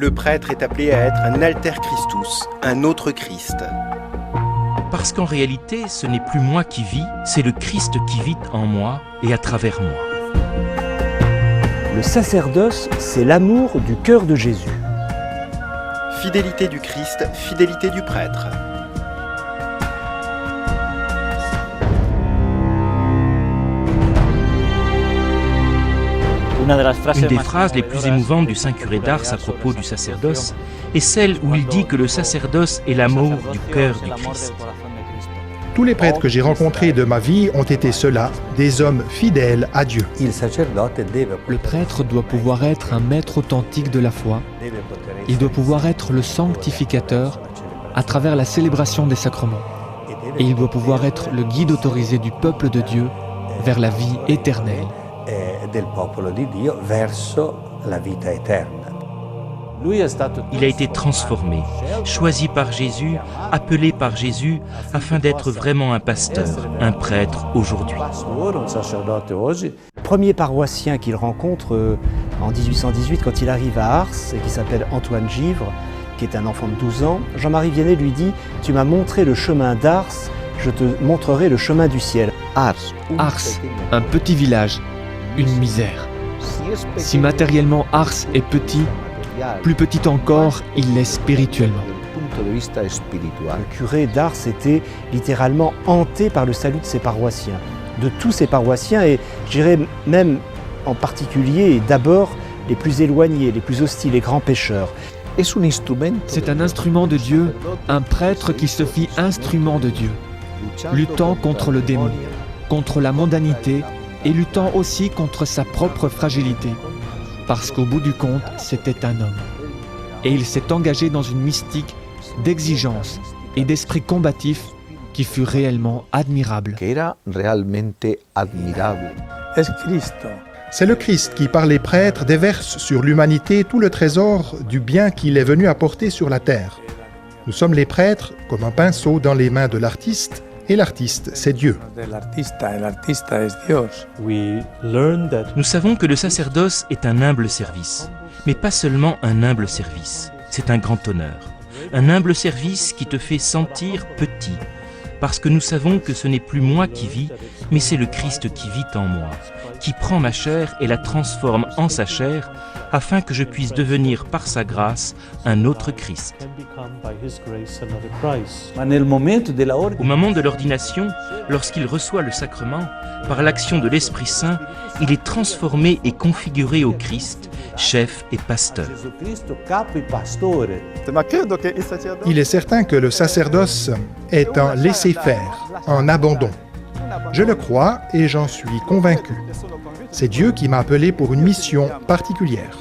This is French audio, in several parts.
le prêtre est appelé à être un alter Christus, un autre Christ. Parce qu'en réalité, ce n'est plus moi qui vis, c'est le Christ qui vit en moi et à travers moi. Le sacerdoce, c'est l'amour du cœur de Jésus. Fidélité du Christ, fidélité du prêtre. Une des phrases les plus émouvantes du Saint Curé d'Ars à propos du sacerdoce est celle où il dit que le sacerdoce est l'amour du cœur du Christ. Tous les prêtres que j'ai rencontrés de ma vie ont été ceux-là, des hommes fidèles à Dieu. Le prêtre doit pouvoir être un maître authentique de la foi. Il doit pouvoir être le sanctificateur à travers la célébration des sacrements. Et il doit pouvoir être le guide autorisé du peuple de Dieu vers la vie éternelle. Il a été transformé, choisi par Jésus, appelé par Jésus, afin d'être vraiment un pasteur, un prêtre aujourd'hui. Premier paroissien qu'il rencontre en 1818 quand il arrive à Ars, et qui s'appelle Antoine Givre, qui est un enfant de 12 ans, Jean-Marie Vianney lui dit « Tu m'as montré le chemin d'Ars, je te montrerai le chemin du ciel. » Ars, un petit village, une misère. Si matériellement Ars est petit, plus petit encore, il l'est spirituellement. Le curé d'Ars était littéralement hanté par le salut de ses paroissiens, de tous ses paroissiens, et je dirais même en particulier et d'abord les plus éloignés, les plus hostiles, les grands pécheurs. C'est un instrument de Dieu, un prêtre qui se fit instrument de Dieu, luttant contre le démon, contre la mondanité et luttant aussi contre sa propre fragilité. Parce qu'au bout du compte, c'était un homme. Et il s'est engagé dans une mystique d'exigence et d'esprit combatif qui fut réellement admirable. C'est le Christ qui, par les prêtres, déverse sur l'humanité tout le trésor du bien qu'il est venu apporter sur la terre. Nous sommes les prêtres comme un pinceau dans les mains de l'artiste, et l'artiste, c'est Dieu. Nous savons que le sacerdoce est un humble service, mais pas seulement un humble service, c'est un grand honneur. Un humble service qui te fait sentir petit, parce que nous savons que ce n'est plus moi qui vis, mais c'est le Christ qui vit en moi, qui prend ma chair et la transforme en sa chair, afin que je puisse devenir par sa grâce un autre Christ. Au moment de l'ordination, lorsqu'il reçoit le sacrement, par l'action de l'Esprit Saint, il est transformé et configuré au Christ, chef et pasteur. Il est certain que le sacerdoce est un laisser-faire, un abandon. Je le crois et j'en suis convaincu. C'est Dieu qui m'a appelé pour une mission particulière.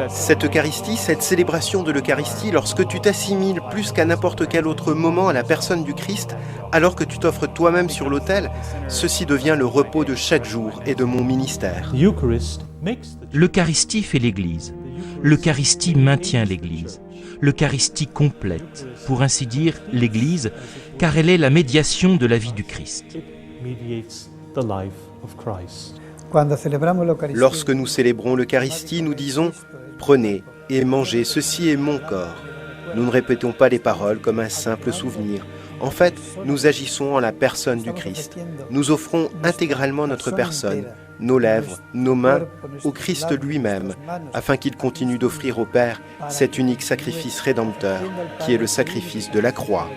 Cette Eucharistie, cette célébration de l'Eucharistie, lorsque tu t'assimiles plus qu'à n'importe quel autre moment à la personne du Christ, alors que tu t'offres toi-même sur l'autel, ceci devient le repos de chaque jour et de mon ministère. L'Eucharistie fait l'Église. L'Eucharistie maintient l'Église. L'Eucharistie complète, pour ainsi dire, l'Église, car elle est la médiation de la vie du Christ. Lorsque nous célébrons l'Eucharistie, nous disons « Prenez et mangez, ceci est mon corps ». Nous ne répétons pas les paroles comme un simple souvenir. En fait, nous agissons en la personne du Christ. Nous offrons intégralement notre personne, nos lèvres, nos mains, au Christ lui-même, afin qu'il continue d'offrir au Père cet unique sacrifice rédempteur, qui est le sacrifice de la croix.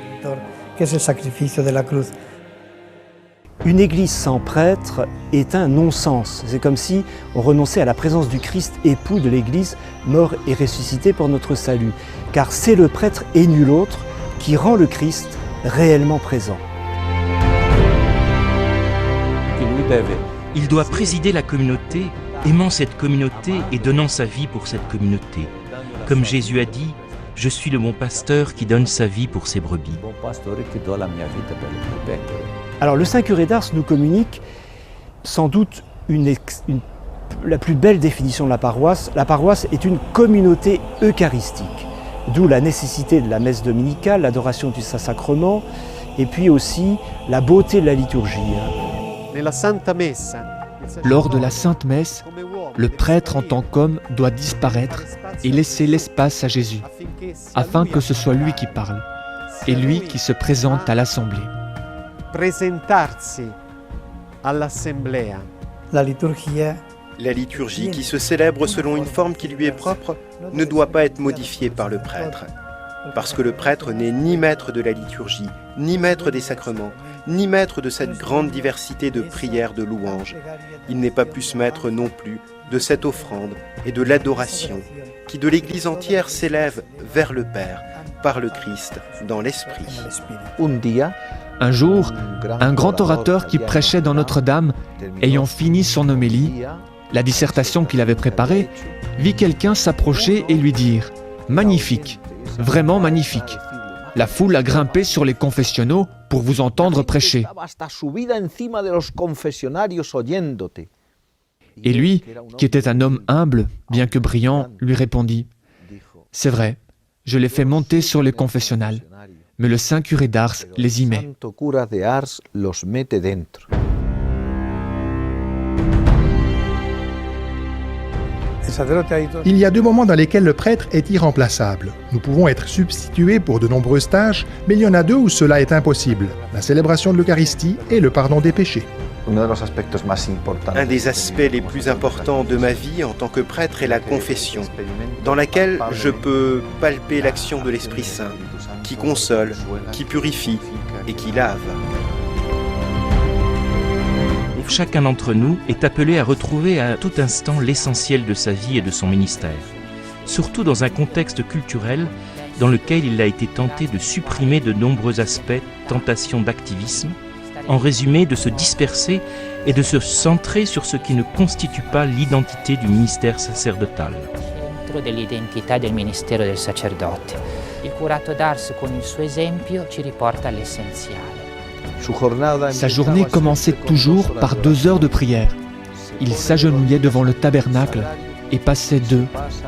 Une église sans prêtre est un non-sens. C'est comme si on renonçait à la présence du Christ, époux de l'église, mort et ressuscité pour notre salut. Car c'est le prêtre et nul autre qui rend le Christ réellement présent. Il doit présider la communauté, aimant cette communauté et donnant sa vie pour cette communauté. Comme Jésus a dit, « Je suis le bon pasteur qui donne sa vie pour ses brebis ». Alors le Saint Curé d'Ars nous communique sans doute la plus belle définition de la paroisse. La paroisse est une communauté eucharistique. D'où la nécessité de la messe dominicale, l'adoration du Saint-Sacrement, et puis aussi la beauté de la liturgie. Lors de la Sainte Messe, le prêtre en tant qu'homme doit disparaître et laisser l'espace à Jésus, afin que ce soit lui qui parle, et lui qui se présente à l'Assemblée. La liturgie, qui se célèbre selon une forme qui lui est propre, ne doit pas être modifiée par le prêtre. Parce que le prêtre n'est ni maître de la liturgie, ni maître des sacrements, ni maître de cette grande diversité de prières, de louanges. Il n'est pas plus maître non plus de cette offrande et de l'adoration qui de l'Église entière s'élève vers le Père par le Christ dans l'Esprit. Un jour, un grand orateur qui prêchait dans Notre-Dame, ayant fini son homélie, la dissertation qu'il avait préparée, vit quelqu'un s'approcher et lui dire « Magnifique, vraiment magnifique ». La foule a grimpé sur les confessionnaux pour vous entendre prêcher. Et lui, qui était un homme humble, bien que brillant, lui répondit « C'est vrai, je les fais monter sur les confessionnals, mais le saint curé d'Ars les y met. » Il y a deux moments dans lesquels le prêtre est irremplaçable. Nous pouvons être substitués pour de nombreuses tâches, mais il y en a deux où cela est impossible, la célébration de l'Eucharistie et le pardon des péchés. Un des aspects les plus importants de ma vie en tant que prêtre est la confession, dans laquelle je peux palper l'action de l'Esprit Saint, qui console, qui purifie et qui lave. Chacun d'entre nous est appelé à retrouver à tout instant l'essentiel de sa vie et de son ministère, surtout dans un contexte culturel dans lequel il a été tenté de supprimer de nombreux aspects, tentations d'activisme, en résumé de se disperser et de se centrer sur ce qui ne constitue pas l'identité du ministère sacerdotal. Dell'identità del ministero del sacerdote. Il curato d'Ars con il suo esempio ci riporta all'essenziale. Sa journée commençait toujours par 2 heures de prière. Il s'agenouillait devant le tabernacle et passait 2,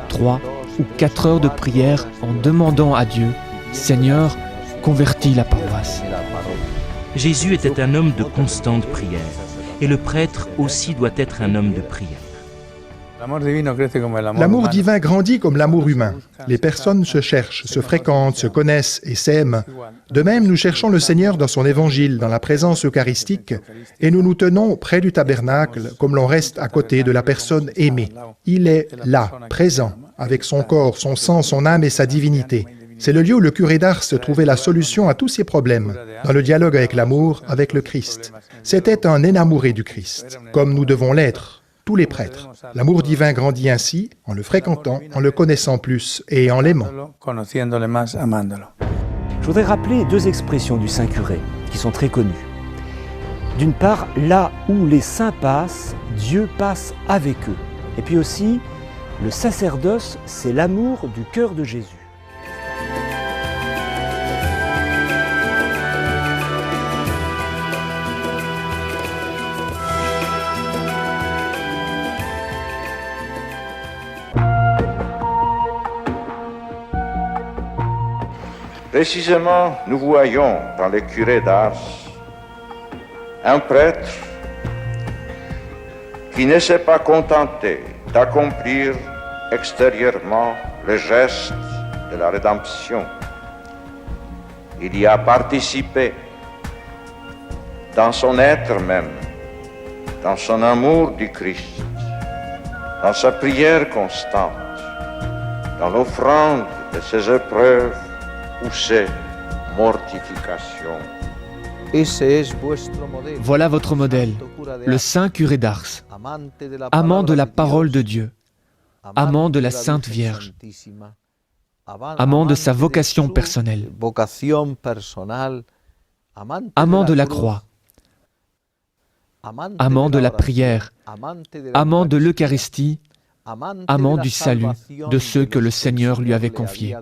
3 ou 4 heures de prière en demandant à Dieu « Seigneur, convertis la paroisse ». Jésus était un homme de constante prière, et le prêtre aussi doit être un homme de prière. L'amour divin grandit comme l'amour humain. Les personnes se cherchent, se fréquentent, se connaissent et s'aiment. De même, nous cherchons le Seigneur dans son évangile, dans la présence eucharistique, et nous nous tenons près du tabernacle comme l'on reste à côté de la personne aimée. Il est là, présent, avec son corps, son sang, son âme et sa divinité. C'est le lieu où le curé d'Ars trouvait la solution à tous ses problèmes, dans le dialogue avec l'amour, avec le Christ. C'était un énamouré du Christ, comme nous devons l'être. Tous les prêtres. L'amour divin grandit ainsi, en le fréquentant, en le connaissant plus et en l'aimant. Je voudrais rappeler 2 expressions du Saint Curé, qui sont très connues. D'une part, là où les saints passent, Dieu passe avec eux. Et puis aussi, le sacerdoce, c'est l'amour du cœur de Jésus. Précisément, nous voyons dans le curé d'Ars un prêtre qui ne s'est pas contenté d'accomplir extérieurement le geste de la rédemption. Il y a participé dans son être même, dans son amour du Christ, dans sa prière constante, dans l'offrande de ses épreuves ou ses mortifications. Voilà votre modèle, le saint curé d'Ars, amant de la parole de Dieu, amant de la Sainte Vierge, amant de sa vocation personnelle, amant de la croix, amant de la prière, amant de l'Eucharistie, amant du salut de ceux que le Seigneur lui avait confiés.